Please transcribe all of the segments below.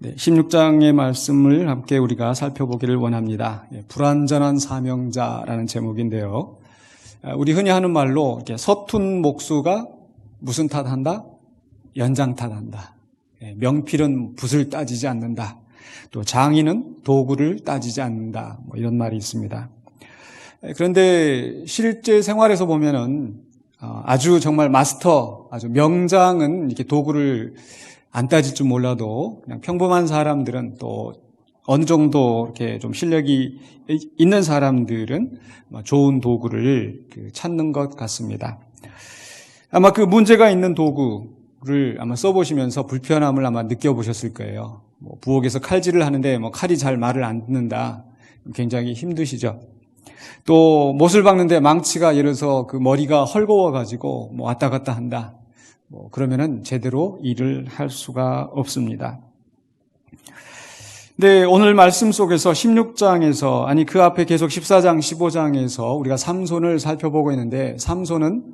네, 16장의 말씀을 함께 우리가 살펴보기를 원합니다. 불완전한 사명자라는 제목인데요. 우리 흔히 하는 말로 이렇게 서툰 목수가 무슨 탓한다? 연장 탓한다. 명필은 붓을 따지지 않는다. 또 장인은 도구를 따지지 않는다. 이런 말이 있습니다. 그런데 실제 생활에서 보면은 아주 정말 마스터, 아주 명장은 이렇게 도구를 안 따질 줄 몰라도 그냥 평범한 사람들은 또 어느 정도 이렇게 좀 실력이 있는 사람들은 좋은 도구를 찾는 것 같습니다. 아마 그 문제가 있는 도구를 아마 써보시면서 불편함을 아마 느껴보셨을 거예요. 부엌에서 칼질을 하는데 칼이 잘 말을 안 듣는다. 굉장히 힘드시죠. 또 못을 박는데 망치가 예를 들어서 그 머리가 헐거워가지고 왔다 갔다 한다. 그러면은 제대로 일을 할 수가 없습니다. 네, 오늘 말씀 속에서 16장에서 그 앞에 계속 14장, 15장에서 우리가 삼손을 살펴보고 있는데 삼손은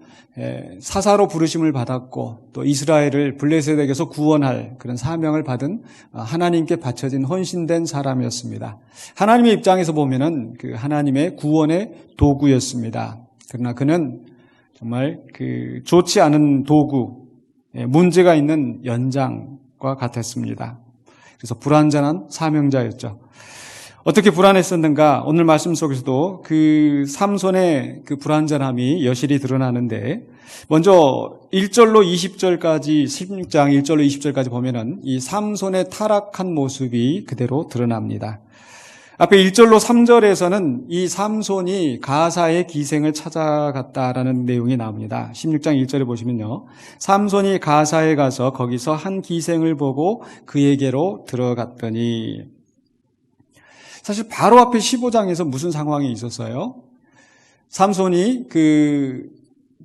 사사로 부르심을 받았고 또 이스라엘을 블레셋에게서 구원할 그런 사명을 받은 하나님께 바쳐진 헌신된 사람이었습니다. 하나님의 입장에서 보면은 그 하나님의 구원의 도구였습니다. 그러나 그는 정말 좋지 않은 도구, 문제가 있는 연장과 같았습니다. 그래서 불완전한 사명자였죠. 어떻게 불안했었는가? 오늘 말씀 속에서도 그 삼손의 그 불완전함이 여실히 드러나는데 먼저 1절로 20절까지 16장 1절로 20절까지 보면은 이 삼손의 타락한 모습이 그대로 드러납니다. 앞에 1절로 3절에서는 이 삼손이 가사의 기생을 찾아갔다라는 내용이 나옵니다. 16장 1절에 보시면요. 삼손이 가사에 가서 거기서 한 기생을 보고 그에게로 들어갔더니 사실 바로 앞에 15장에서 무슨 상황이 있었어요? 삼손이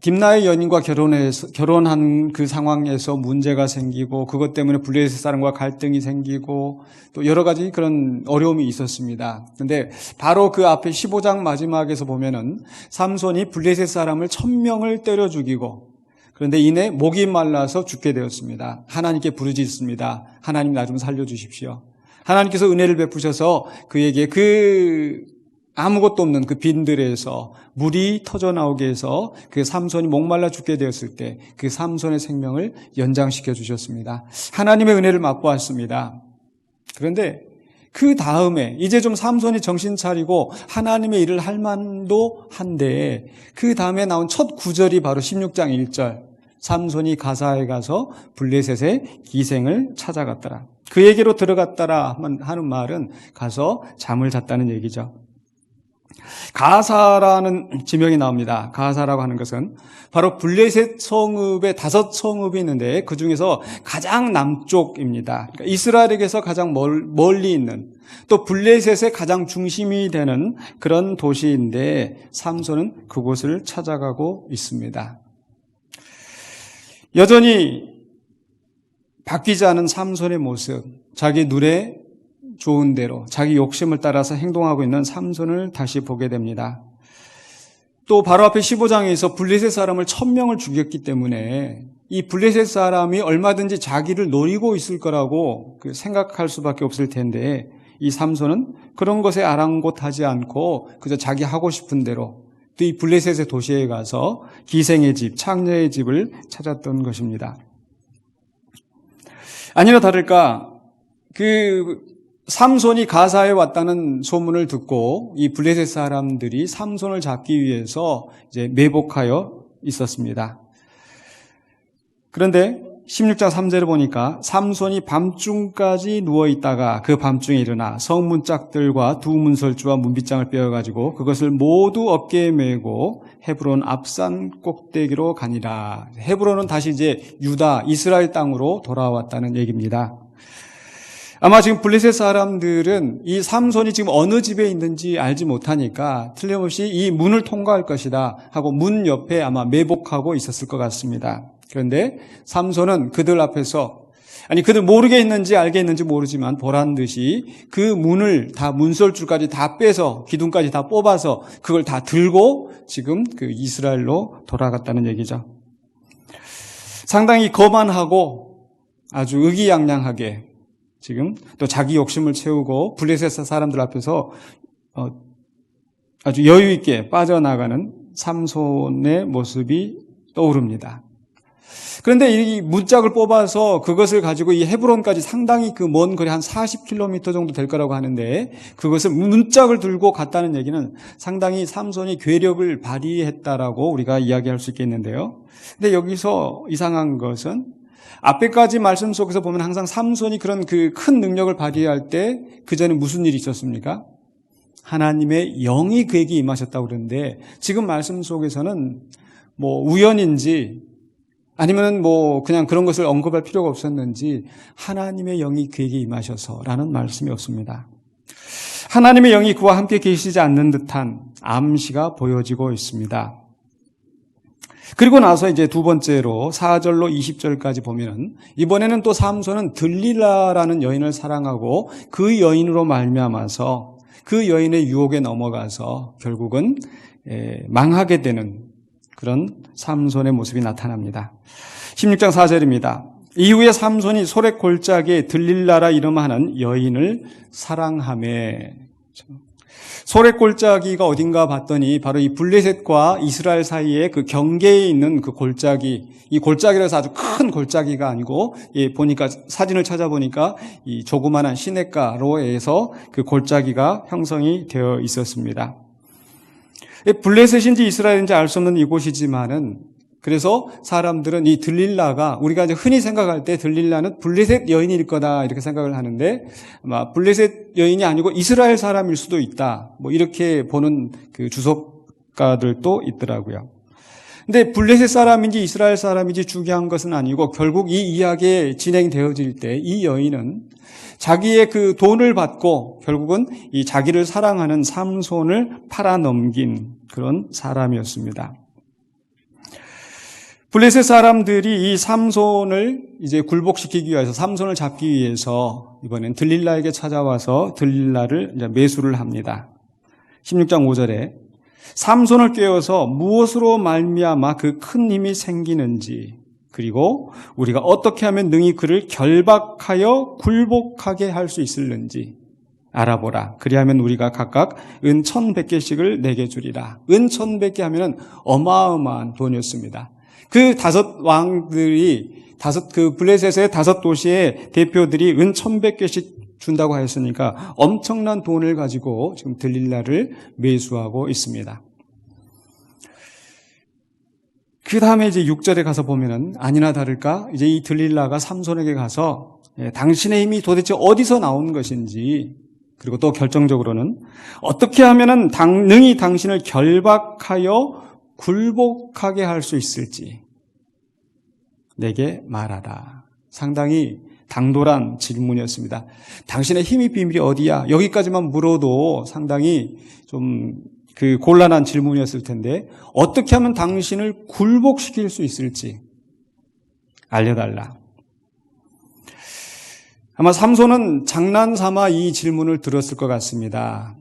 딥나의 연인과 결혼한 그 상황에서 문제가 생기고 그것 때문에 블레셋 사람과 갈등이 생기고 또 여러 가지 그런 어려움이 있었습니다. 그런데 바로 그 앞에 15장 마지막에서 보면은 삼손이 블레셋 사람을 1000명을 때려 죽이고 그런데 이내 목이 말라서 죽게 되었습니다. 하나님께 부르짖습니다. 하나님 나 좀 살려주십시오. 하나님께서 은혜를 베푸셔서 그에게 아무것도 없는 그 빈들에서 물이 터져 나오게 해서 그 삼손이 목말라 죽게 되었을 때 그 삼손의 생명을 연장시켜 주셨습니다. 하나님의 은혜를 맛보았습니다. 그런데 그 다음에 이제 좀 삼손이 정신 차리고 하나님의 일을 할 만도 한데 그 다음에 나온 첫 구절이 바로 16장 1절 삼손이 가사에 가서 블레셋의 기생을 찾아갔더라. 그에게로 들어갔더라 하는 말은 가서 잠을 잤다는 얘기죠. 가사라는 지명이 나옵니다. 가사라고 하는 것은 바로 블레셋 성읍에 5성읍이 있는데 그 중에서 가장 남쪽입니다. 그러니까 이스라엘에게서 가장 멀리 있는 또 블레셋의 가장 중심이 되는 그런 도시인데 삼손은 그곳을 찾아가고 있습니다. 여전히 바뀌지 않은 삼손의 모습, 자기 눈에 좋은 대로 자기 욕심을 따라서 행동하고 있는 삼손을 다시 보게 됩니다. 또 바로 앞에 15장에서 블레셋 사람을 1000명을 죽였기 때문에 이 블레셋 사람이 얼마든지 자기를 노리고 있을 거라고 생각할 수밖에 없을 텐데 이 삼손은 그런 것에 아랑곳하지 않고 그저 자기 하고 싶은 대로 또 이 블레셋의 도시에 가서 기생의 집, 창녀의 집을 찾았던 것입니다. 아니나 다를까 삼손이 가사에 왔다는 소문을 듣고 이 블레셋 사람들이 삼손을 잡기 위해서 이제 매복하여 있었습니다. 그런데 16장 3절을 보니까 삼손이 밤중까지 누워있다가 그 밤중에 일어나 성문짝들과 두 문설주와 문빗장을 빼어가지고 그것을 모두 어깨에 메고 헤브론 앞산 꼭대기로 가니라. 헤브론은 다시 이제 유다, 이스라엘 땅으로 돌아왔다는 얘기입니다. 아마 지금 블레셋 사람들은 이 삼손이 지금 어느 집에 있는지 알지 못하니까 틀림없이 이 문을 통과할 것이다 하고 문 옆에 아마 매복하고 있었을 것 같습니다. 그런데 삼손은 그들 앞에서 그들 모르게 했는지 알게 했는지 모르지만 보란 듯이 그 문을 다 문설줄까지 다 빼서 기둥까지 다 뽑아서 그걸 다 들고 지금 이스라엘로 돌아갔다는 얘기죠. 상당히 거만하고 아주 의기양양하게 지금 또 자기 욕심을 채우고 블레셋 사람들 앞에서 아주 여유 있게 빠져나가는 삼손의 모습이 떠오릅니다. 그런데 이 문짝을 뽑아서 그것을 가지고 이 헤브론까지 상당히 그 먼 거리 한 40km 정도 될 거라고 하는데 그것을 문짝을 들고 갔다는 얘기는 상당히 삼손이 괴력을 발휘했다라고 우리가 이야기할 수 있겠는데요. 근데 여기서 이상한 것은 앞에까지 말씀 속에서 보면 항상 삼손이 그런 그 큰 능력을 발휘할 때 그 전에 무슨 일이 있었습니까? 하나님의 영이 그에게 임하셨다고 그러는데 지금 말씀 속에서는 뭐 우연인지 아니면 뭐 그냥 그런 것을 언급할 필요가 없었는지 하나님의 영이 그에게 임하셔서라는 말씀이 없습니다. 하나님의 영이 그와 함께 계시지 않는 듯한 암시가 보여지고 있습니다. 그리고 나서 이제 두 번째로 4절로 20절까지 보면은 이번에는 또 삼손은 들릴라라는 여인을 사랑하고 그 여인으로 말미암아서 그 여인의 유혹에 넘어가서 결국은 망하게 되는 그런 삼손의 모습이 나타납니다. 16장 4절입니다. 이후에 삼손이 소렛 골짜기에 들릴라라 이름하는 여인을 사랑하매. 소렛 골짜기가 어딘가 봤더니 바로 이 블레셋과 이스라엘 사이에 그 경계에 있는 그 골짜기, 이 골짜기라서 아주 큰 골짜기가 아니고 보니까 사진을 찾아보니까 이 조그마한 시냇가로에서 그 골짜기가 형성이 되어 있었습니다. 블레셋인지 이스라엘인지 알 수 없는 이곳이지만은 그래서 사람들은 이 들릴라가 우리가 이제 흔히 생각할 때 들릴라는 블레셋 여인일 거다 이렇게 생각을 하는데 아마 블레셋 여인이 아니고 이스라엘 사람일 수도 있다 뭐 이렇게 보는 그 주석가들도 있더라고요. 근데 블레셋 사람인지 이스라엘 사람인지 중요한 것은 아니고 결국 이 이야기에 진행되어질 때 이 여인은 자기의 그 돈을 받고 결국은 이 자기를 사랑하는 삼손을 팔아넘긴 그런 사람이었습니다. 블레셋 사람들이 이 삼손을 이제 굴복시키기 위해서 삼손을 잡기 위해서 이번엔 들릴라에게 찾아와서 들릴라를 이제 매수를 합니다. 16장 5절에 삼손을 꿰어서 무엇으로 말미암아 그 큰 힘이 생기는지 그리고 우리가 어떻게 하면 능히 그를 결박하여 굴복하게 할 수 있을는지 알아보라. 그리하면 우리가 각각 은 1,100개씩을 내게 주리라. 은 1,100개 하면은 어마어마한 돈이었습니다. 그 다섯 왕들이 그 블레셋의 다섯 도시의 대표들이 은 1,100개씩 준다고 하였으니까 엄청난 돈을 가지고 지금 들릴라를 매수하고 있습니다. 그 다음에 이제 6절에 가서 보면은 아니나 다를까 이제 이 들릴라가 삼손에게 가서 당신의 힘이 도대체 어디서 나온 것인지 그리고 또 결정적으로는 어떻게 하면은 능히 당신을 결박하여 굴복하게 할 수 있을지 내게 말하라. 상당히 당돌한 질문이었습니다. 당신의 힘의 비밀이 어디야? 여기까지만 물어도 상당히 좀 그 곤란한 질문이었을 텐데 어떻게 하면 당신을 굴복시킬 수 있을지 알려달라. 아마 삼손은 장난삼아 이 질문을 들었을 것 같습니다.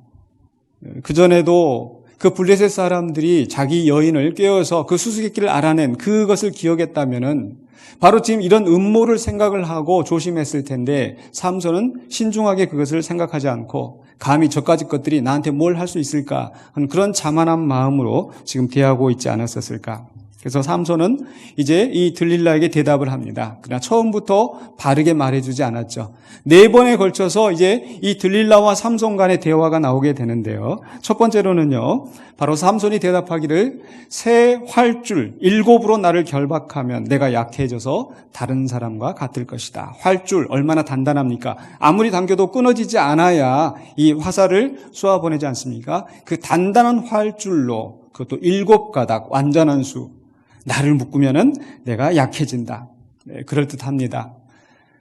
그전에도 그 블레셋 사람들이 자기 여인을 꿰어서 그 수수께끼를 알아낸 그것을 기억했다면은 바로 지금 이런 음모를 생각을 하고 조심했을 텐데 삼손은 신중하게 그것을 생각하지 않고 감히 저까지 것들이 나한테 뭘 할 수 있을까 하는 그런 자만한 마음으로 지금 대하고 있지 않았었을까. 그래서 삼손은 이제 이 들릴라에게 대답을 합니다. 그러나 처음부터 바르게 말해주지 않았죠. 4번에 걸쳐서 이제 이 들릴라와 삼손 간의 대화가 나오게 되는데요. 첫 번째로는요, 바로 삼손이 대답하기를 새 활줄 7으로 나를 결박하면 내가 약해져서 다른 사람과 같을 것이다. 활줄 얼마나 단단합니까? 아무리 당겨도 끊어지지 않아야 이 화살을 쏘아보내지 않습니까? 그 단단한 활줄로 그것도 7가닥 완전한 수 나를 묶으면은 내가 약해진다. 네, 그럴듯합니다.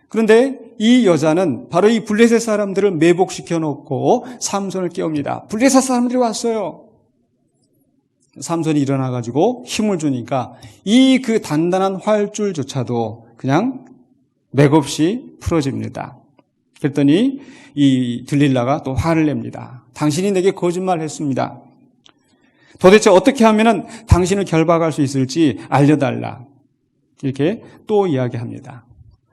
그런데 이 여자는 바로 이 블레셋 사람들을 매복시켜 놓고 삼손을 깨웁니다. 블레셋 사람들이 왔어요. 삼손이 일어나가지고 힘을 주니까 이 그 단단한 활줄조차도 그냥 맥없이 풀어집니다. 그랬더니 이 들릴라가 또 화를 냅니다. 당신이 내게 거짓말했습니다. 도대체 어떻게 하면은 당신을 결박할 수 있을지 알려달라. 이렇게 또 이야기합니다.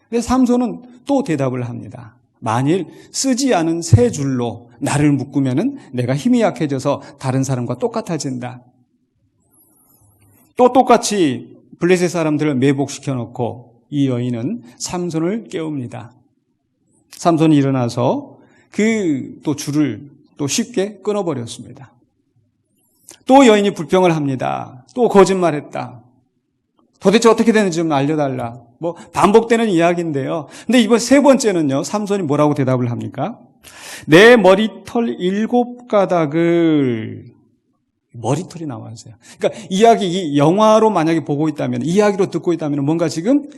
그래서 삼손은 또 대답을 합니다. 만일 쓰지 않은 세 줄로 나를 묶으면은 내가 힘이 약해져서 다른 사람과 똑같아진다. 또 똑같이 블레셋 사람들을 매복시켜 놓고 이 여인은 삼손을 깨웁니다. 삼손이 일어나서 그 또 줄을 또 쉽게 끊어버렸습니다. 또 여인이 불평을 합니다. 또 거짓말했다. 도대체 어떻게 되는지 좀 알려달라. 반복되는 이야기인데요. 근데 이번 세 번째는요, 삼손이 뭐라고 대답을 합니까? 내 머리털 7가닥을, 머리털이 나왔어요. 그러니까 이 영화로 만약에 보고 있다면, 이야기로 듣고 있다면 뭔가 지금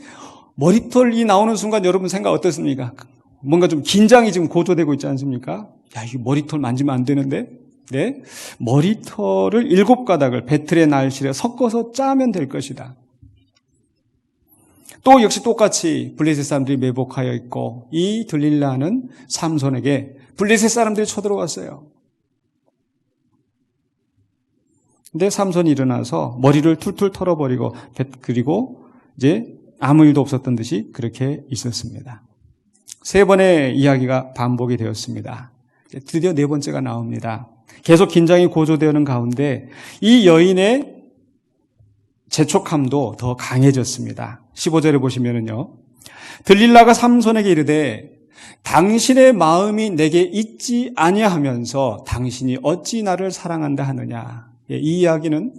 머리털이 나오는 순간 여러분 생각 어떻습니까? 뭔가 좀 긴장이 지금 고조되고 있지 않습니까? 야, 이 머리털 만지면 안 되는데? 네? 머리털을 7가닥을 배틀의 날실에 섞어서 짜면 될 것이다. 또 역시 똑같이 블레셋 사람들이 매복하여 있고 이 들릴라는 삼손에게 블레셋 사람들이 쳐들어왔어요. 근데 삼손이 일어나서 머리를 툴툴 털어버리고 그리고 이제 아무 일도 없었던 듯이 그렇게 있었습니다. 세 번의 이야기가 반복이 되었습니다. 드디어 네 번째가 나옵니다. 계속 긴장이 고조되는 가운데 이 여인의 재촉함도 더 강해졌습니다. 15절에 보시면은요. 들릴라가 삼손에게 이르되 당신의 마음이 내게 있지 아니하면서 당신이 어찌 나를 사랑한다 하느냐. 이 이야기는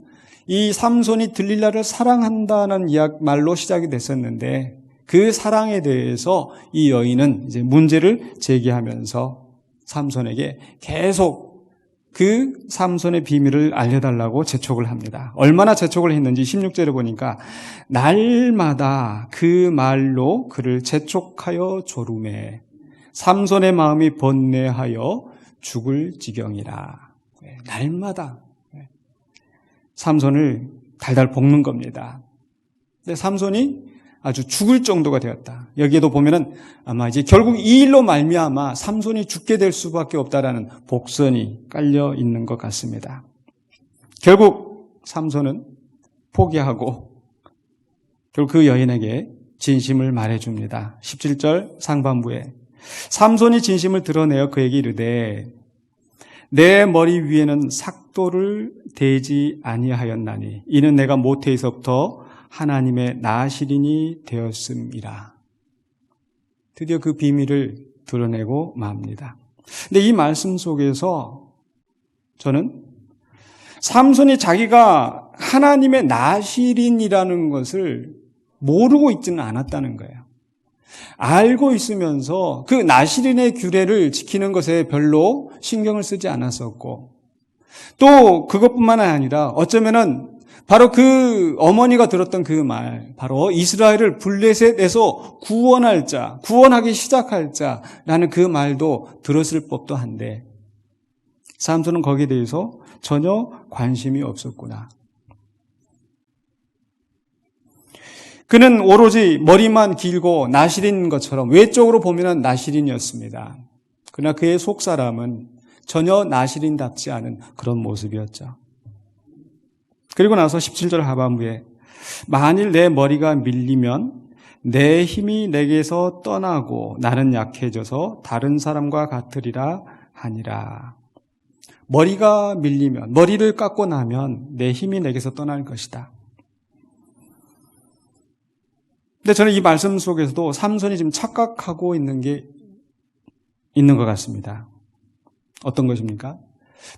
이 삼손이 들릴라를 사랑한다는 말로 시작이 됐었는데 그 사랑에 대해서 이 여인은 이제 문제를 제기하면서 삼손에게 계속 그 삼손의 비밀을 알려달라고 재촉을 합니다. 얼마나 재촉을 했는지 16절에 보니까 날마다 그 말로 그를 재촉하여 조르매 삼손의 마음이 번뇌하여 죽을 지경이라. 날마다 삼손을 달달 볶는 겁니다. 근데 삼손이 아주 죽을 정도가 되었다. 여기에도 보면은 아마 이제 결국 이 일로 말미암아 삼손이 죽게 될 수밖에 없다라는 복선이 깔려 있는 것 같습니다. 결국 삼손은 포기하고 결국 그 여인에게 진심을 말해줍니다. 17절 상반부에 삼손이 진심을 드러내어 그에게 이르되 내 머리 위에는 삭도를 대지 아니하였나니 이는 내가 모태에서부터 하나님의 나시린이 되었음이라. 드디어 그 비밀을 드러내고 맙니다. 근데 이 말씀 속에서 저는 삼손이 자기가 하나님의 나시린이라는 것을 모르고 있지는 않았다는 거예요. 알고 있으면서 그 나시린의 규례를 지키는 것에 별로 신경을 쓰지 않았었고 또 그것뿐만 아니라 어쩌면은 바로 그 어머니가 들었던 그 말, 바로 이스라엘을 블레셋에서 구원할 자, 구원하기 시작할 자라는 그 말도 들었을 법도 한데 삼손은 거기에 대해서 전혀 관심이 없었구나. 그는 오로지 머리만 길고 나시린 것처럼 외적으로 보면 나시린이었습니다. 그러나 그의 속사람은 전혀 나시린답지 않은 그런 모습이었죠. 그리고 나서 17절 하반부에 만일 내 머리가 밀리면 내 힘이 내게서 떠나고 나는 약해져서 다른 사람과 같으리라 하니라. 머리가 밀리면, 머리를 깎고 나면 내 힘이 내게서 떠날 것이다. 근데 저는 이 말씀 속에서도 삼손이 지금 착각하고 있는 게 있는 것 같습니다. 어떤 것입니까?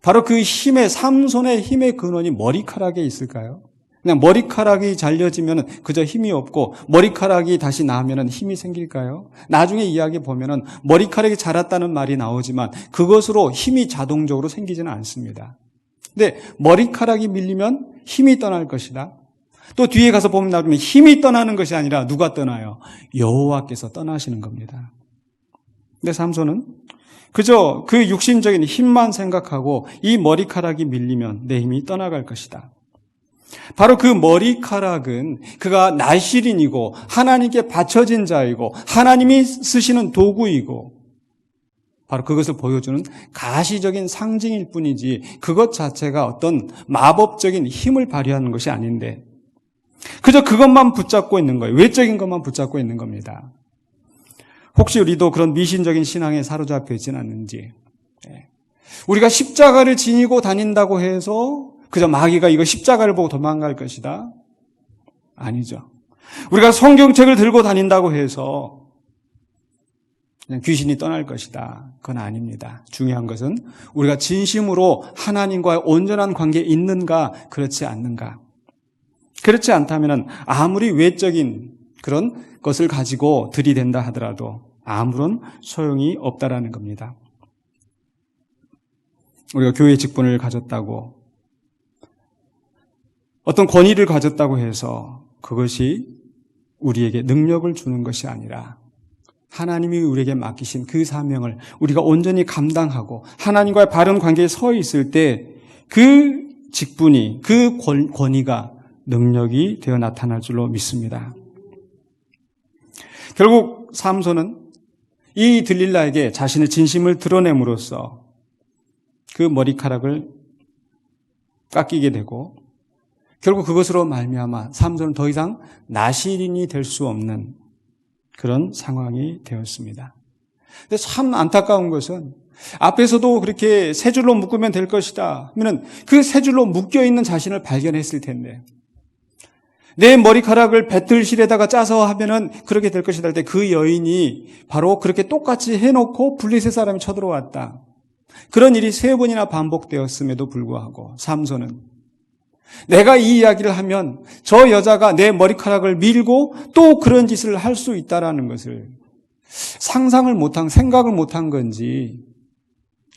바로 그 삼손의 힘의 근원이 머리카락에 있을까요? 그냥 머리카락이 잘려지면 그저 힘이 없고 머리카락이 다시 나면 힘이 생길까요? 나중에 이야기 보면은 머리카락이 자랐다는 말이 나오지만 그것으로 힘이 자동적으로 생기지는 않습니다. 근데 머리카락이 밀리면 힘이 떠날 것이다. 또 뒤에 가서 보면 나중에 힘이 떠나는 것이 아니라 누가 떠나요? 여호와께서 떠나시는 겁니다. 근데 삼손은 그저 그 육신적인 힘만 생각하고 이 머리카락이 밀리면 내 힘이 떠나갈 것이다. 바로 그 머리카락은 그가 나시린이고 하나님께 바쳐진 자이고 하나님이 쓰시는 도구이고 바로 그것을 보여주는 가시적인 상징일 뿐이지 그것 자체가 어떤 마법적인 힘을 발휘하는 것이 아닌데 그저 그것만 붙잡고 있는 거예요. 외적인 것만 붙잡고 있는 겁니다. 혹시 우리도 그런 미신적인 신앙에 사로잡혀 있지는 않는지. 우리가 십자가를 지니고 다닌다고 해서 그저 마귀가 이거 십자가를 보고 도망갈 것이다? 아니죠. 우리가 성경책을 들고 다닌다고 해서 그냥 귀신이 떠날 것이다. 그건 아닙니다. 중요한 것은 우리가 진심으로 하나님과의 온전한 관계에 있는가, 그렇지 않는가. 그렇지 않다면 아무리 외적인 그런 것을 가지고 들이댄다 하더라도 아무런 소용이 없다라는 겁니다. 우리가 교회 직분을 가졌다고, 어떤 권위를 가졌다고 해서 그것이 우리에게 능력을 주는 것이 아니라 하나님이 우리에게 맡기신 그 사명을 우리가 온전히 감당하고 하나님과의 바른 관계에 서 있을 때 그 직분이, 그 권위가 능력이 되어 나타날 줄로 믿습니다. 결국 삼손은 이 들릴라에게 자신의 진심을 드러냄으로써 그 머리카락을 깎이게 되고 결국 그것으로 말미암아 삼손은 더 이상 나실인이 될 수 없는 그런 상황이 되었습니다. 근데 참 안타까운 것은 앞에서도 그렇게 세 줄로 묶으면 될 것이다 하면은 그 세 줄로 묶여 있는 자신을 발견했을 텐데, 내 머리카락을 배틀실에다가 짜서 하면은 그렇게 될 것이다 할 때 그 여인이 바로 그렇게 똑같이 해놓고 블레셋 사람이 쳐들어왔다. 그런 일이 3번이나 반복되었음에도 불구하고 삼손은 내가 이 이야기를 하면 저 여자가 내 머리카락을 밀고 또 그런 짓을 할 수 있다라는 것을 상상을 못한, 생각을 못한 건지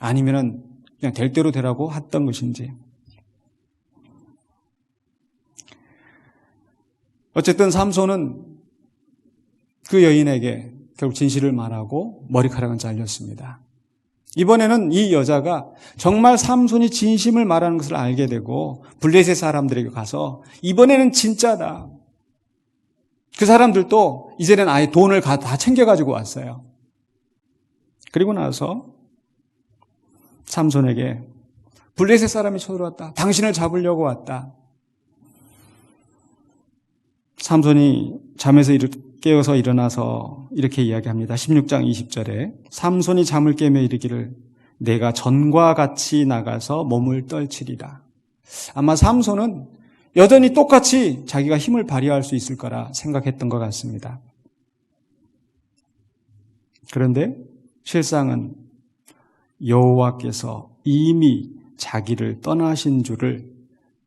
아니면은 그냥 될 대로 되라고 했던 것인지. 어쨌든 삼손은 그 여인에게 결국 진실을 말하고 머리카락은 잘렸습니다. 이번에는 이 여자가 정말 삼손이 진심을 말하는 것을 알게 되고 블레셋 사람들에게 가서 이번에는 진짜다. 그 사람들도 이제는 아예 돈을 다 챙겨가지고 왔어요. 그리고 나서 삼손에게 블레셋 사람이 쳐들어왔다. 당신을 잡으려고 왔다. 삼손이 잠에서 깨어서 일어나서 이렇게 이야기합니다. 16장 20절에 삼손이 잠을 깨며 이르기를 내가 전과 같이 나가서 몸을 떨치리라. 아마 삼손은 여전히 똑같이 자기가 힘을 발휘할 수 있을 거라 생각했던 것 같습니다. 그런데 실상은 여호와께서 이미 자기를 떠나신 줄을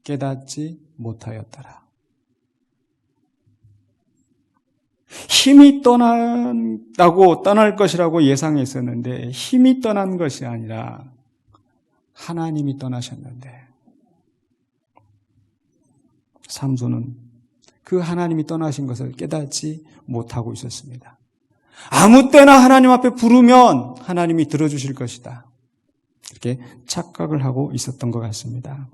깨닫지 못하였더라. 힘이 떠날 것이라고 예상했었는데 힘이 떠난 것이 아니라 하나님이 떠나셨는데 삼손은 그 하나님이 떠나신 것을 깨닫지 못하고 있었습니다. 아무 때나 하나님 앞에 부르면 하나님이 들어주실 것이다. 이렇게 착각을 하고 있었던 것 같습니다.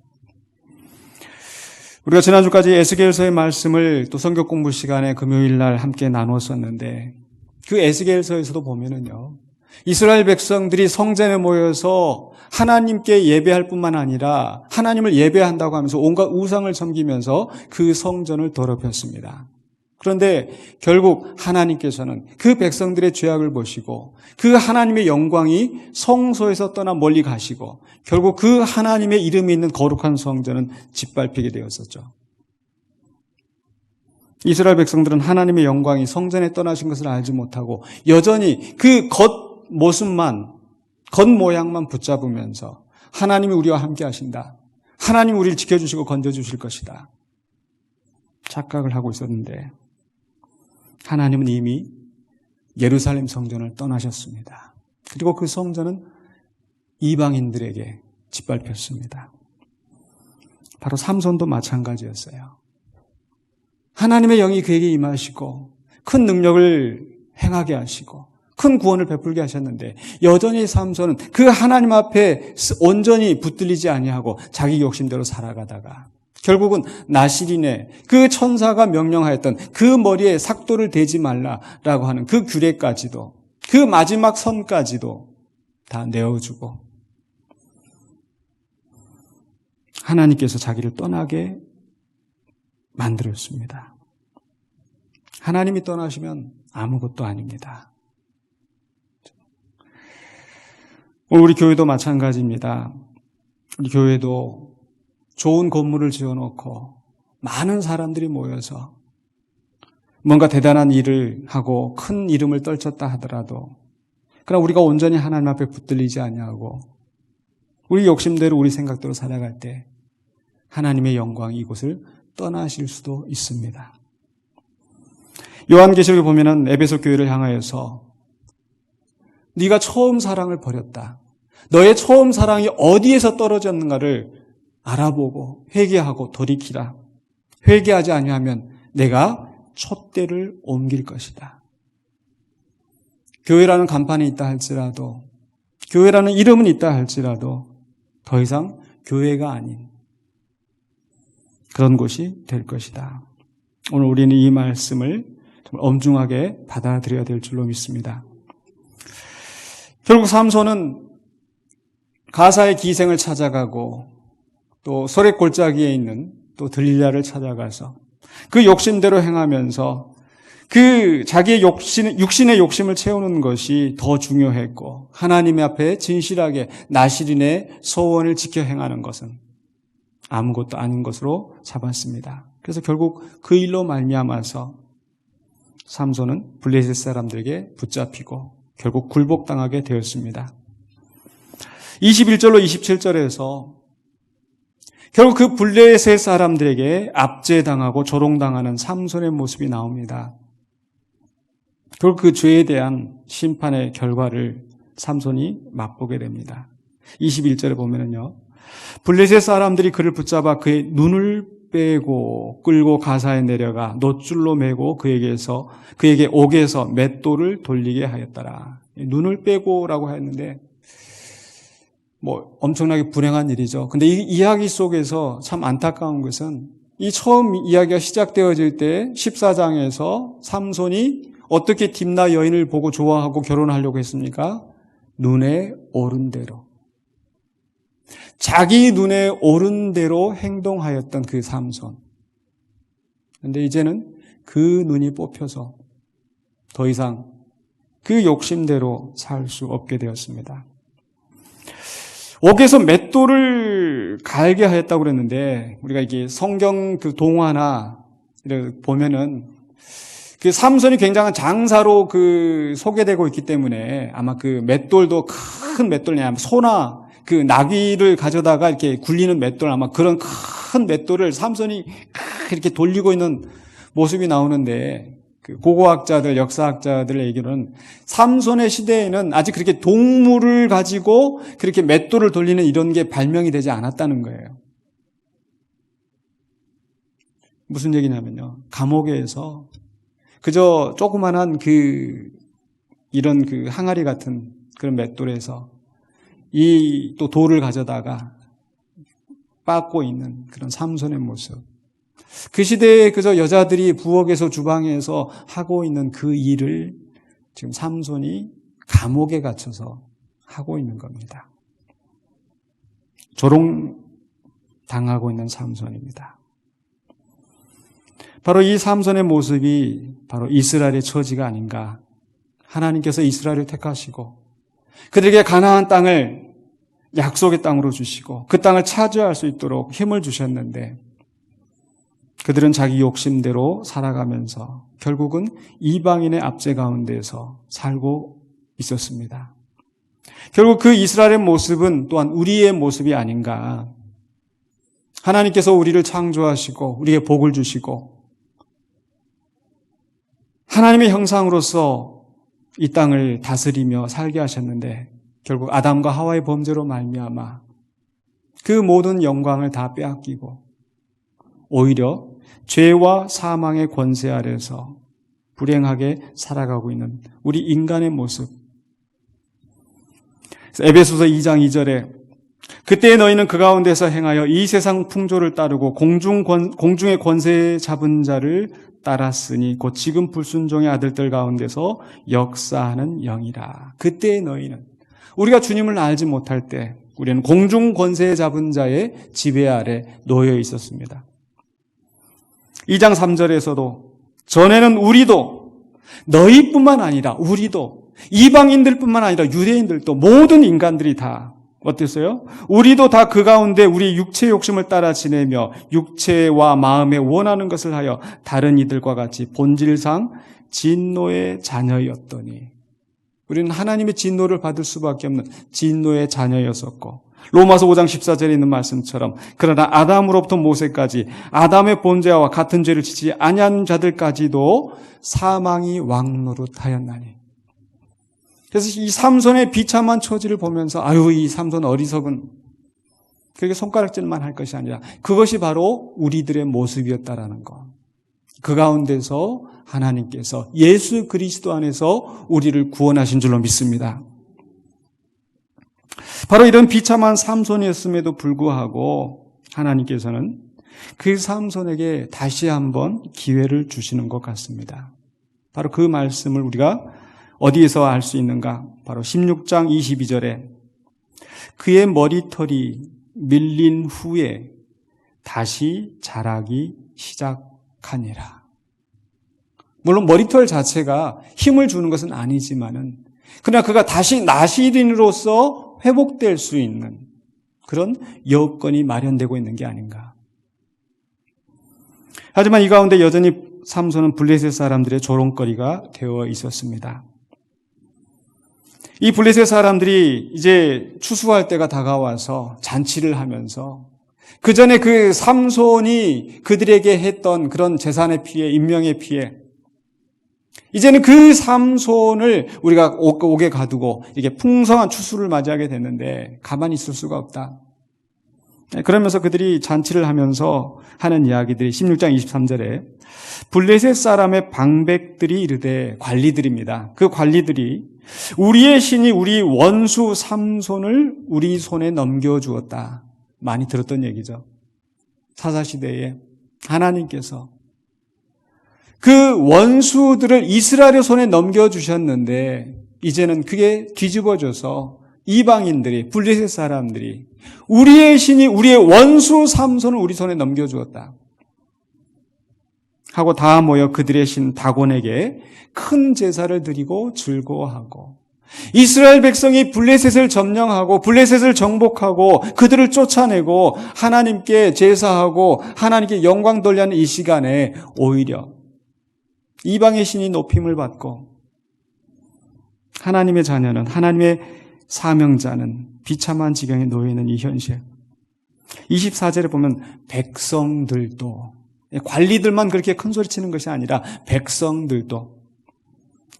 우리가 지난주까지 에스겔서의 말씀을 또 성경 공부 시간에 금요일 날 함께 나눴었는데 그 에스겔서에서도 보면은요, 이스라엘 백성들이 성전에 모여서 하나님께 예배할 뿐만 아니라 하나님을 예배한다고 하면서 온갖 우상을 섬기면서 그 성전을 더럽혔습니다. 그런데 결국 하나님께서는 그 백성들의 죄악을 보시고 그 하나님의 영광이 성소에서 떠나 멀리 가시고 결국 그 하나님의 이름이 있는 거룩한 성전은 짓밟히게 되었었죠. 이스라엘 백성들은 하나님의 영광이 성전에 떠나신 것을 알지 못하고 여전히 그 겉모습만, 겉모양만 붙잡으면서 하나님이 우리와 함께 하신다. 하나님이 우리를 지켜주시고 건져주실 것이다. 착각을 하고 있었는데 하나님은 이미 예루살렘 성전을 떠나셨습니다. 그리고 그 성전은 이방인들에게 짓밟혔습니다. 바로 삼손도 마찬가지였어요. 하나님의 영이 그에게 임하시고 큰 능력을 행하게 하시고 큰 구원을 베풀게 하셨는데 여전히 삼손은 그 하나님 앞에 온전히 붙들리지 아니하고 자기 욕심대로 살아가다가 결국은 나실인의 그 천사가 명령하였던 그 머리에 삭도를 대지 말라라고 하는 그 규례까지도, 그 마지막 선까지도 다 내어주고 하나님께서 자기를 떠나게 만들었습니다. 하나님이 떠나시면 아무것도 아닙니다. 우리 교회도 마찬가지입니다. 우리 교회도 좋은 건물을 지어놓고 많은 사람들이 모여서 뭔가 대단한 일을 하고 큰 이름을 떨쳤다 하더라도 그러나 우리가 온전히 하나님 앞에 붙들리지 아니하고 우리 욕심대로 우리 생각대로 살아갈 때 하나님의 영광이 이곳을 떠나실 수도 있습니다. 요한계시록에 보면은 에베소 교회를 향하여서 네가 처음 사랑을 버렸다. 너의 처음 사랑이 어디에서 떨어졌는가를 알아보고 회개하고 돌이키라. 회개하지 아니하면 내가 촛대를 옮길 것이다. 교회라는 간판이 있다 할지라도, 교회라는 이름은 있다 할지라도 더 이상 교회가 아닌 그런 곳이 될 것이다. 오늘 우리는 이 말씀을 정말 엄중하게 받아들여야 될 줄로 믿습니다. 결국 삼손은 가사의 기생을 찾아가고 또 소래 골짜기에 있는 또 들릴라를 찾아가서 그 욕심대로 행하면서 그 자기의 육신의 욕심을 채우는 것이 더 중요했고 하나님 앞에 진실하게 나실인의 소원을 지켜 행하는 것은 아무것도 아닌 것으로 잡았습니다. 그래서 결국 그 일로 말미암아서 삼손은 블레셋 사람들에게 붙잡히고 결국 굴복당하게 되었습니다. 21절로 27절에서 결국 그 블레셋 사람들에게 압제당하고 조롱당하는 삼손의 모습이 나옵니다. 결국 그 죄에 대한 심판의 결과를 삼손이 맛보게 됩니다. 21절에 보면은요, 블레셋 사람들이 그를 붙잡아 그의 눈을 빼고 끌고 가사에 내려가 놋줄로 매고 그에게 옥에서 맷돌을 돌리게 하였더라. 눈을 빼고라고 했는데 엄청나게 불행한 일이죠. 근데 이 이야기 속에서 참 안타까운 것은 이 처음 이야기가 시작되어질 때 14장에서 삼손이 어떻게 딥나 여인을 보고 좋아하고 결혼하려고 했습니까? 눈에 오른 대로. 자기 눈에 오른 대로 행동하였던 그 삼손. 그런데 이제는 그 눈이 뽑혀서 더 이상 그 욕심대로 살 수 없게 되었습니다. 옥에서 맷돌을 갈게 하였다고 그랬는데 우리가 이게 성경 그 동화나 보면은 그 삼손이 굉장한 장사로 소개되고 있기 때문에 아마 그 맷돌도 큰 맷돌이 아니라 소나 그 나귀를 가져다가 이렇게 굴리는 맷돌 아마 그런 큰 맷돌을 삼손이 이렇게 돌리고 있는 모습이 나오는데 그 고고학자들, 역사학자들의 얘기로는 삼손의 시대에는 아직 그렇게 동물을 가지고 그렇게 맷돌을 돌리는 이런 게 발명이 되지 않았다는 거예요. 무슨 얘기냐면요. 감옥에서 그저 조그만한 이런 항아리 같은 그런 맷돌에서 또 돌을 가져다가 빻고 있는 그런 삼손의 모습. 그 시대에 그저 여자들이 부엌에서 주방에서 하고 있는 그 일을 지금 삼손이 감옥에 갇혀서 하고 있는 겁니다. 조롱당하고 있는 삼손입니다. 바로 이 삼손의 모습이 바로 이스라엘의 처지가 아닌가. 하나님께서 이스라엘을 택하시고 그들에게 가나안 땅을 약속의 땅으로 주시고 그 땅을 차지할 수 있도록 힘을 주셨는데 그들은 자기 욕심대로 살아가면서 결국은 이방인의 압제 가운데서 살고 있었습니다. 결국 그 이스라엘의 모습은 또한 우리의 모습이 아닌가. 하나님께서 우리를 창조하시고 우리에게 복을 주시고 하나님의 형상으로서 이 땅을 다스리며 살게 하셨는데 결국 아담과 하와의 범죄로 말미암아 그 모든 영광을 다 빼앗기고 오히려 죄와 사망의 권세 아래서 불행하게 살아가고 있는 우리 인간의 모습. 에베소서 2장 2절에 그때 너희는 그 가운데서 행하여 이 세상 풍조를 따르고 공중의 권세 잡은 자를 따랐으니 곧 지금 불순종의 아들들 가운데서 역사하는 영이라. 그때 너희는 우리가 주님을 알지 못할 때 우리는 공중 권세 잡은 자의 지배 아래 놓여 있었습니다. 2장 3절에서도 전에는 우리도 너희뿐만 아니라 우리도 이방인들뿐만 아니라 유대인들도 모든 인간들이 다 어땠어요? 우리도 다 그 가운데 우리 육체 욕심을 따라 지내며 육체와 마음에 원하는 것을 하여 다른 이들과 같이 본질상 진노의 자녀였더니, 우리는 하나님의 진노를 받을 수밖에 없는 진노의 자녀였었고, 로마서 5장 14절에 있는 말씀처럼 그러나 아담으로부터 모세까지 아담의 본죄와 같은 죄를 지지 아니한 자들까지도 사망이 왕노릇하였나니. 그래서 이 삼손의 비참한 처지를 보면서 아유, 이 삼손 어리석은, 그렇게 손가락질만 할 것이 아니라 그것이 바로 우리들의 모습이었다라는 것. 그 가운데서 하나님께서 예수 그리스도 안에서 우리를 구원하신 줄로 믿습니다. 바로 이런 비참한 삼손이었음에도 불구하고 하나님께서는 그 삼손에게 다시 한번 기회를 주시는 것 같습니다. 바로 그 말씀을 우리가 어디에서 알 수 있는가? 바로 16장 22절에 그의 머리털이 밀린 후에 다시 자라기 시작하니라. 물론 머리털 자체가 힘을 주는 것은 아니지만은, 그러나 그가 다시 나시린으로서 회복될 수 있는 그런 여건이 마련되고 있는 게 아닌가. 하지만 이 가운데 여전히 삼손은 블레셋 사람들의 조롱거리가 되어 있었습니다. 이 블레셋 사람들이 이제 추수할 때가 다가와서 잔치를 하면서 그 전에 그 삼손이 그들에게 했던 그런 재산의 피해, 인명의 피해, 이제는 그 삼손을 우리가 옥에 가두고 이게 풍성한 추수를 맞이하게 됐는데 가만히 있을 수가 없다. 그러면서 그들이 잔치를 하면서 하는 이야기들이 16장 23절에 블레셋 사람의 방백들이 이르되, 관리들입니다. 그 관리들이 우리의 신이 우리 원수 삼손을 우리 손에 넘겨주었다. 많이 들었던 얘기죠. 사사시대에 하나님께서 그 원수들을 이스라엘의 손에 넘겨주셨는데 이제는 그게 뒤집어져서 이방인들이, 블레셋 사람들이 우리의 신이 우리의 원수 삼손을 우리 손에 넘겨주었다 하고 다 모여 그들의 신 다곤에게 큰 제사를 드리고 즐거워하고, 이스라엘 백성이 블레셋을 점령하고 블레셋을 정복하고 그들을 쫓아내고 하나님께 제사하고 하나님께 영광 돌리는 이 시간에 오히려 이방의 신이 높임을 받고 하나님의 자녀는, 하나님의 사명자는 비참한 지경에 놓여 있는 이 현실. 24절에 보면 백성들도, 관리들만 그렇게 큰 소리 치는 것이 아니라 백성들도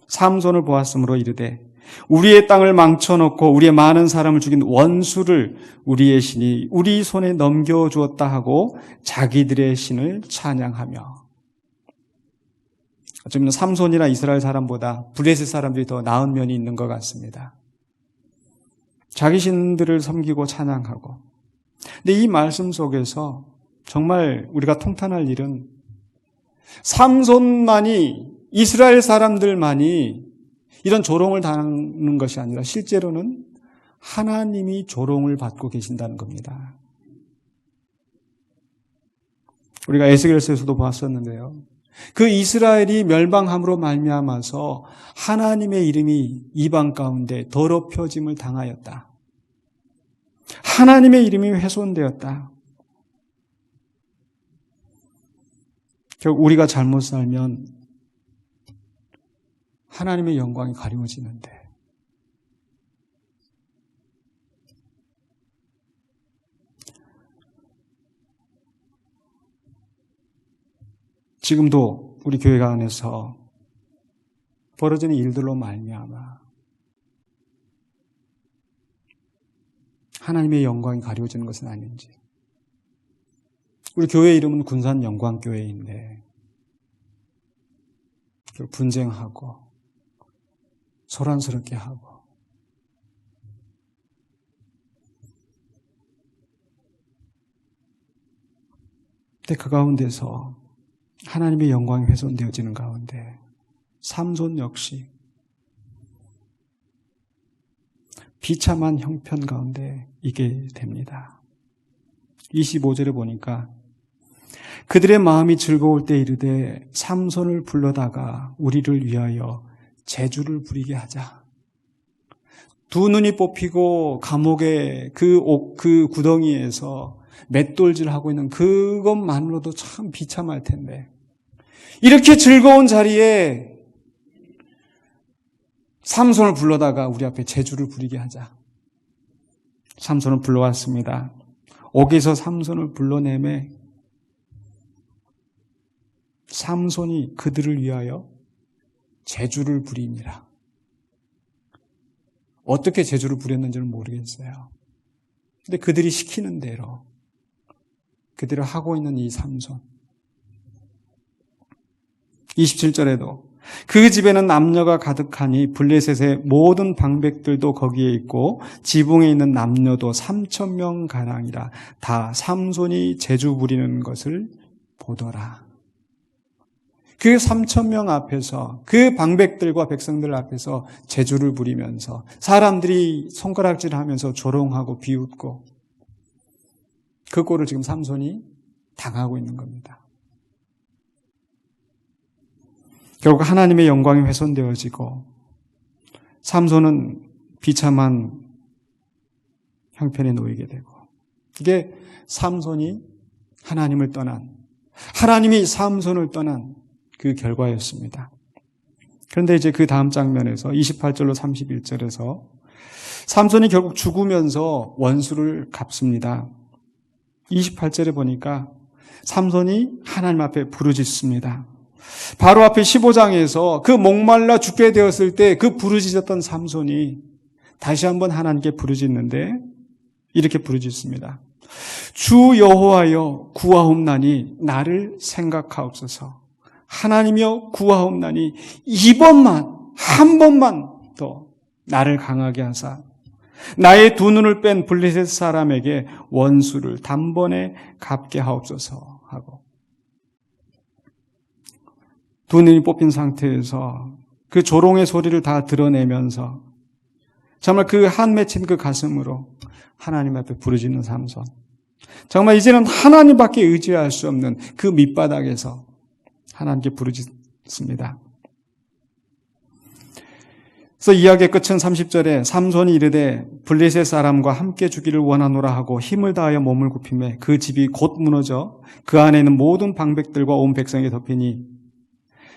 삼손을 보았으므로 이르되 우리의 땅을 망쳐놓고 우리의 많은 사람을 죽인 원수를 우리의 신이 우리 손에 넘겨주었다 하고 자기들의 신을 찬양하며. 어쩌면 삼손이나 이스라엘 사람보다 블레셋 사람들이 더 나은 면이 있는 것 같습니다. 자기 신들을 섬기고 찬양하고. 근데 이 말씀 속에서 정말 우리가 통탄할 일은 삼손만이, 이스라엘 사람들만이 이런 조롱을 당하는 것이 아니라 실제로는 하나님이 조롱을 받고 계신다는 겁니다. 우리가 에스겔서에서도 봤었는데요. 그 이스라엘이 멸망함으로 말미암아서 하나님의 이름이 이방 가운데 더럽혀짐을 당하였다. 하나님의 이름이 훼손되었다. 결국 우리가 잘못 살면 하나님의 영광이 가리워지는데, 지금도 우리 교회가 안에서 벌어지는 일들로 말미암아 하나님의 영광이 가리워지는 것은 아닌지. 우리 교회 이름은 군산 영광교회인데 분쟁하고 소란스럽게 하고, 근데 그 가운데서 하나님의 영광이 훼손되어지는 가운데 삼손 역시 비참한 형편 가운데 있게 됩니다. 25절에 보니까 그들의 마음이 즐거울 때 이르되 삼손을 불러다가 우리를 위하여 제주를 부리게 하자. 두 눈이 뽑히고 감옥의 그 구덩이에서 맷돌질하고 있는 그것만으로도 참 비참할 텐데, 이렇게 즐거운 자리에 삼손을 불러다가 우리 앞에 재주를 부리게 하자. 삼손을 불러왔습니다. 옥에서 삼손을 불러내매 삼손이 그들을 위하여 재주를 부리니라. 어떻게 재주를 부렸는지는 모르겠어요. 근데 그들이 시키는 대로 그들을 하고 있는 이 삼손. 27절에도 그 집에는 남녀가 가득하니 블레셋의 모든 방백들도 거기에 있고 지붕에 있는 남녀도 3,000명 가량이라. 다 삼손이 재주 부리는 것을 보더라. 그 3,000명 앞에서, 그 방백들과 백성들 앞에서 재주를 부리면서 사람들이 손가락질하면서 조롱하고 비웃고, 그 꼴을 지금 삼손이 당하고 있는 겁니다. 결국 하나님의 영광이 훼손되어지고 삼손은 비참한 형편에 놓이게 되고, 이게 삼손이 하나님을 떠난, 하나님이 삼손을 떠난 그 결과였습니다. 그런데 이제 그 다음 장면에서 28절로 31절에서 삼손이 결국 죽으면서 원수를 갚습니다. 28절에 보니까 삼손이 하나님 앞에 부르짖습니다. 바로 앞에 15장에서 그 목말라 죽게 되었을 때 그 부르짖었던 삼손이 다시 한번 하나님께 부르짖는데 이렇게 부르짖습니다. 주 여호와여 구하옵나니 나를 생각하옵소서. 하나님이여 구하옵나니 한 번만 더 나를 강하게 하사 나의 두 눈을 뺀 블레셋 사람에게 원수를 단번에 갚게 하옵소서 하고, 두 눈이 뽑힌 상태에서 그 조롱의 소리를 다 드러내면서 정말 그 한 맺힌 그 가슴으로 하나님 앞에 부르짖는 삼손. 정말 이제는 하나님밖에 의지할 수 없는 그 밑바닥에서 하나님께 부르짖습니다. 그래서 이야기의 끝은 30절에 삼손이 이르되 블레셋 사람과 함께 주기를 원하노라 하고 힘을 다하여 몸을 굽히매 그 집이 곧 무너져 그 안에 있는 모든 방백들과 온 백성이 덮이니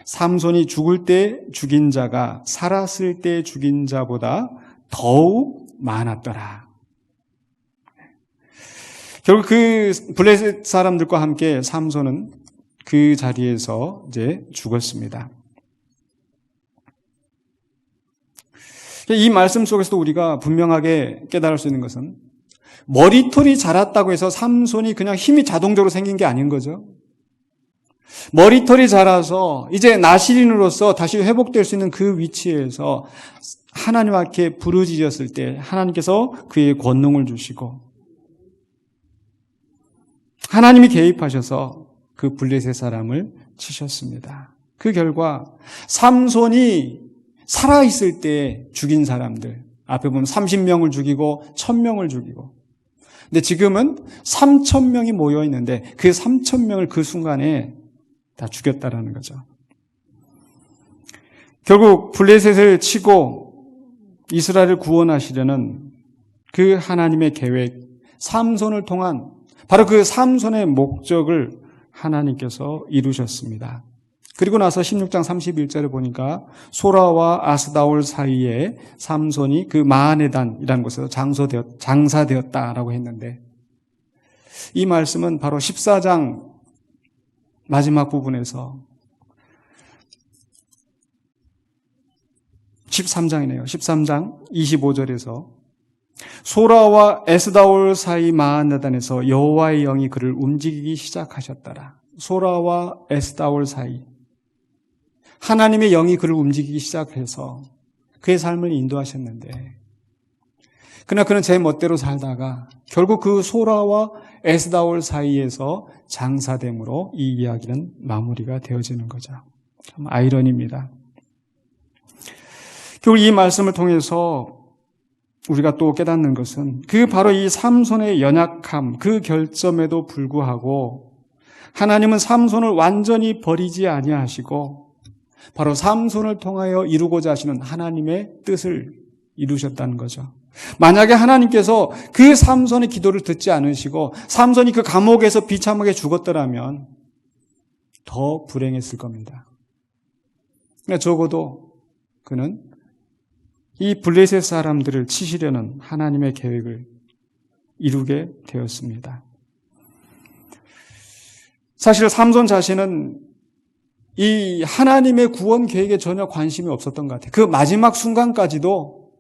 삼손이 죽을 때 죽인 자가 살았을 때 죽인 자보다 더욱 많았더라. 결국 그 블레셋 사람들과 함께 삼손은 그 자리에서 이제 죽었습니다. 이 말씀 속에서도 우리가 분명하게 깨달을 수 있는 것은 머리털이 자랐다고 해서 삼손이 그냥 힘이 자동적으로 생긴 게 아닌 거죠. 머리털이 자라서 이제 나시린으로서 다시 회복될 수 있는 그 위치에서 하나님 앞에 부르짖었을 때 하나님께서 그의 권능을 주시고 하나님이 개입하셔서 그 블레셋 사람을 치셨습니다. 그 결과 삼손이 살아있을 때 죽인 사람들, 앞에 보면 30명을 죽이고 1000명을 죽이고, 근데 지금은 3000명이 모여 있는데 그 3000명을 그 순간에 다 죽였다라는 거죠. 결국 블레셋을 치고 이스라엘을 구원하시려는 그 하나님의 계획, 삼손을 통한 바로 그 삼손의 목적을 하나님께서 이루셨습니다. 그리고 나서 16장 31절에 보니까 소라와 아스다올 사이에 삼손이 그 마하네단이라는 곳에서 장사되었다라고 했는데, 이 말씀은 바로 14장 마지막 부분에서 13장이네요. 13장 25절에서 소라와 에스다올 사이 마하네단에서 여호와의 영이 그를 움직이기 시작하셨더라. 소라와 에스다올 사이, 하나님의 영이 그를 움직이기 시작해서 그의 삶을 인도하셨는데, 그러나 그는 제 멋대로 살다가 결국 그 소라와 에스다올 사이에서 장사됨으로 이 이야기는 마무리가 되어지는 거죠. 참 아이러니입니다. 결국 이 말씀을 통해서 우리가 또 깨닫는 것은 바로 이 삼손의 연약함, 그 결점에도 불구하고 하나님은 삼손을 완전히 버리지 아니하시고 바로 삼손을 통하여 이루고자 하시는 하나님의 뜻을 이루셨다는 거죠. 만약에 하나님께서 그 삼손의 기도를 듣지 않으시고 삼손이 그 감옥에서 비참하게 죽었더라면 더 불행했을 겁니다. 그러니까 적어도 그는 이 블레셋 사람들을 치시려는 하나님의 계획을 이루게 되었습니다. 사실 삼손 자신은 이 하나님의 구원 계획에 전혀 관심이 없었던 것 같아요. 그 마지막 순간까지도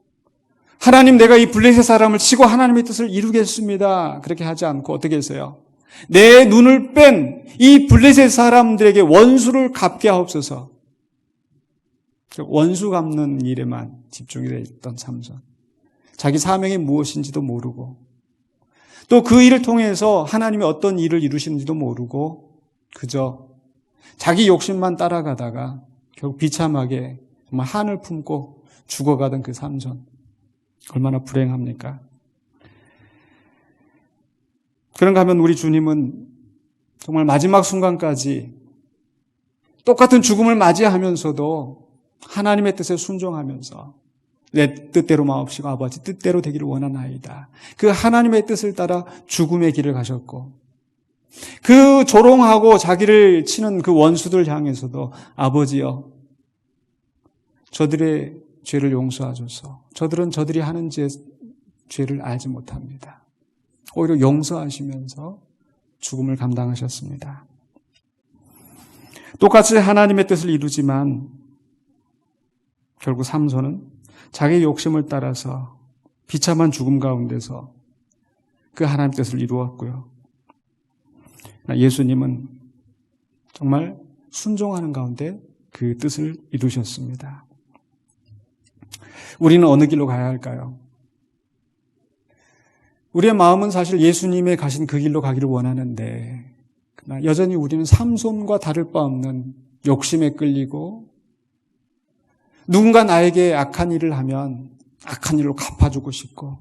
하나님, 내가 이 블레셋 사람을 치고 하나님의 뜻을 이루겠습니다, 그렇게 하지 않고 어떻게 했어요? 내 눈을 뺀 이 블레셋 사람들에게 원수를 갚게 하옵소서. 원수 갚는 일에만 집중이 되어 있던 삼손. 자기 사명이 무엇인지도 모르고 또 그 일을 통해서 하나님이 어떤 일을 이루시는지도 모르고 그저 자기 욕심만 따라가다가 결국 비참하게 정말 한을 품고 죽어가던 그 삼손. 얼마나 불행합니까? 그런가 하면 우리 주님은 정말 마지막 순간까지 똑같은 죽음을 맞이하면서도 하나님의 뜻에 순종하면서 내 뜻대로 마옵시고 아버지 뜻대로 되기를 원하나이다. 그 하나님의 뜻을 따라 죽음의 길을 가셨고 그 조롱하고 자기를 치는 그 원수들 향해서도 아버지여 저들의 죄를 용서하소서. 저들은 저들이 하는 죄를 알지 못합니다. 오히려 용서하시면서 죽음을 감당하셨습니다. 똑같이 하나님의 뜻을 이루지만 결국 삼손은 자기 욕심을 따라서 비참한 가운데서 그 하나님의 뜻을 이루었고요. 예수님은 정말 순종하는 가운데 그 뜻을 이루셨습니다. 우리는 어느 길로 가야 할까요? 우리의 마음은 사실 예수님의 가신 그 길로 가기를 원하는데 그러나 여전히 우리는 삼손과 다를 바 없는 욕심에 끌리고 누군가 나에게 악한 일을 하면 악한 일로 갚아주고 싶고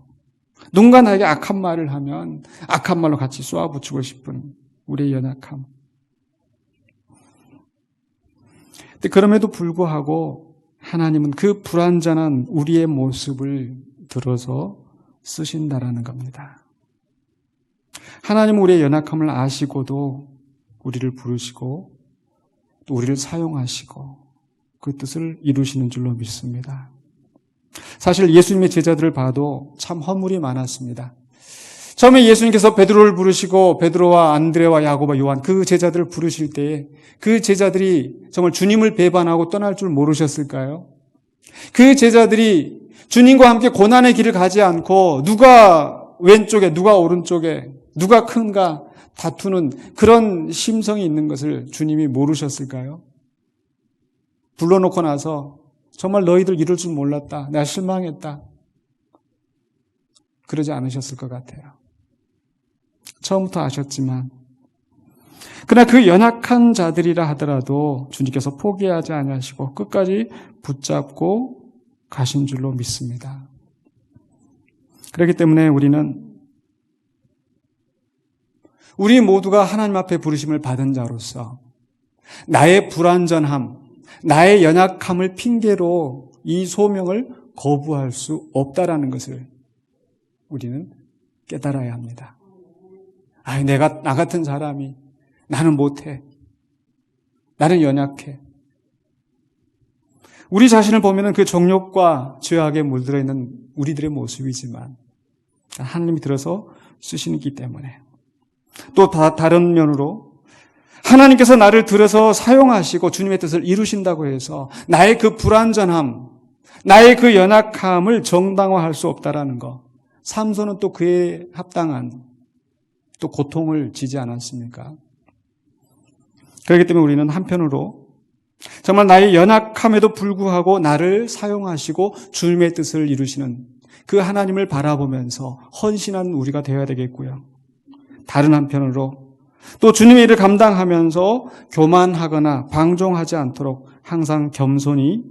누군가 나에게 악한 말을 하면 악한 말로 같이 쏘아붙이고 싶은 우리의 연약함. 근데 그럼에도 불구하고 하나님은 그 불완전한 우리의 모습을 들어서 쓰신다라는 겁니다. 하나님은 우리의 연약함을 아시고도 우리를 부르시고 또 우리를 사용하시고 그 뜻을 이루시는 줄로 믿습니다. 사실 예수님의 제자들을 봐도 참 허물이 많았습니다. 처음에 예수님께서 베드로를 부르시고 베드로와 안드레와 야고보와 요한 그 제자들을 부르실 때에 그 제자들이 정말 주님을 배반하고 떠날 줄 모르셨을까요? 그 제자들이 주님과 함께 고난의 길을 가지 않고 누가 왼쪽에 누가 오른쪽에 누가 큰가 다투는 그런 심성이 있는 것을 주님이 모르셨을까요? 불러놓고 나서 정말 너희들 이럴 줄 몰랐다. 내가 실망했다. 그러지 않으셨을 것 같아요. 처음부터 아셨지만 그러나 그 연약한 자들이라 하더라도 주님께서 포기하지 아니하시고 끝까지 붙잡고 가신 줄로 믿습니다. 그렇기 때문에 우리 모두가 하나님 앞에 부르심을 받은 자로서 나의 불완전함, 나의 연약함을 핑계로 이 소명을 거부할 수 없다라는 것을 우리는 깨달아야 합니다. 나 같은 사람이 나는 못해. 나는 연약해. 우리 자신을 보면 그 정욕과 죄악에 물들어 있는 우리들의 모습이지만 하나님이 들어서 쓰시기 때문에 또 다른 면으로 하나님께서 나를 들어서 사용하시고 주님의 뜻을 이루신다고 해서 나의 그 불완전함, 나의 그 연약함을 정당화할 수 없다라는 것. 삼손은 또 그에 합당한 또 고통을 지지 않았습니까? 그렇기 때문에 우리는 한편으로 정말 나의 연약함에도 불구하고 나를 사용하시고 주님의 뜻을 이루시는 그 하나님을 바라보면서 헌신한 우리가 되어야 되겠고요. 다른 한편으로 또 주님의 일을 감당하면서 교만하거나 방종하지 않도록 항상 겸손히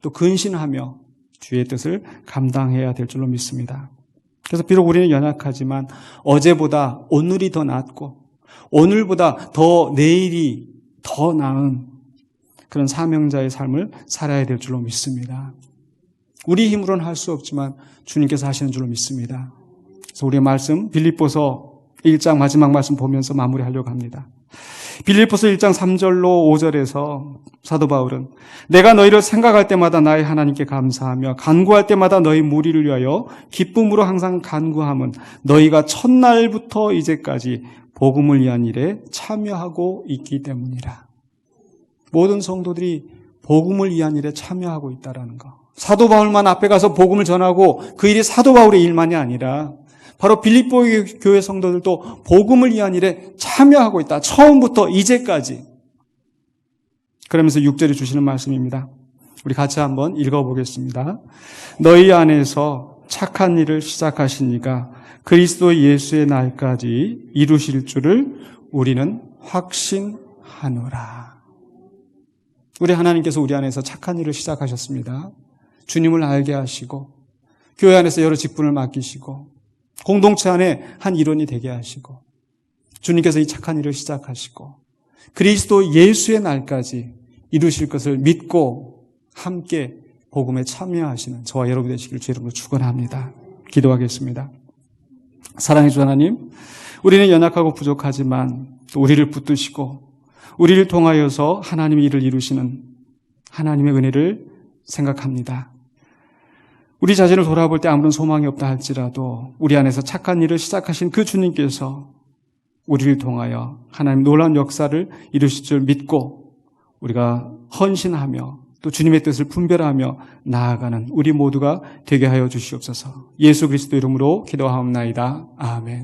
또 근신하며 주의 뜻을 감당해야 될 줄로 믿습니다. 그래서 비록 우리는 연약하지만 어제보다 오늘이 더 낫고 오늘보다 더 내일이 더 나은 그런 사명자의 삶을 살아야 될 줄로 믿습니다. 우리 힘으로는 할 수 없지만 주님께서 하시는 줄로 믿습니다. 그래서 우리의 말씀 빌립보서 1장 마지막 말씀 보면서 마무리하려고 합니다. 빌립보서 1장 3절로 5절에서 사도 바울은 내가 너희를 생각할 때마다 나의 하나님께 감사하며 간구할 때마다 너희 무리를 위하여 기쁨으로 항상 간구함은 너희가 첫날부터 이제까지 복음을 위한 일에 참여하고 있기 때문이라. 모든 성도들이 복음을 위한 일에 참여하고 있다는 거. 사도 바울만 앞에 가서 복음을 전하고 그 일이 사도 바울의 일만이 아니라 바로 빌립보 교회 성도들도 복음을 위한 일에 참여하고 있다. 처음부터 이제까지. 그러면서 6절에 주시는 말씀입니다. 우리 같이 한번 읽어보겠습니다. 너희 안에서 착한 일을 시작하신 이가 그리스도 예수의 날까지 이루실 줄을 우리는 확신하노라. 우리 하나님께서 우리 안에서 착한 일을 시작하셨습니다. 주님을 알게 하시고 교회 안에서 여러 직분을 맡기시고 공동체 안에 한 일원이 되게 하시고 주님께서 이 착한 일을 시작하시고 그리스도 예수의 날까지 이루실 것을 믿고 함께 복음에 참여하시는 저와 여러분 되시기를 주 이름으로 축원합니다. 기도하겠습니다. 사랑해 주 하나님, 우리는 연약하고 부족하지만 또 우리를 붙드시고 우리를 통하여서 하나님의 일을 이루시는 하나님의 은혜를 생각합니다. 우리 자신을 돌아볼 때 아무런 소망이 없다 할지라도 우리 안에서 착한 일을 시작하신 그 주님께서 우리를 통하여 하나님 놀라운 역사를 이루실 줄 믿고 우리가 헌신하며 또 주님의 뜻을 분별하며 나아가는 우리 모두가 되게 하여 주시옵소서. 예수 그리스도 이름으로 기도하옵나이다. 아멘.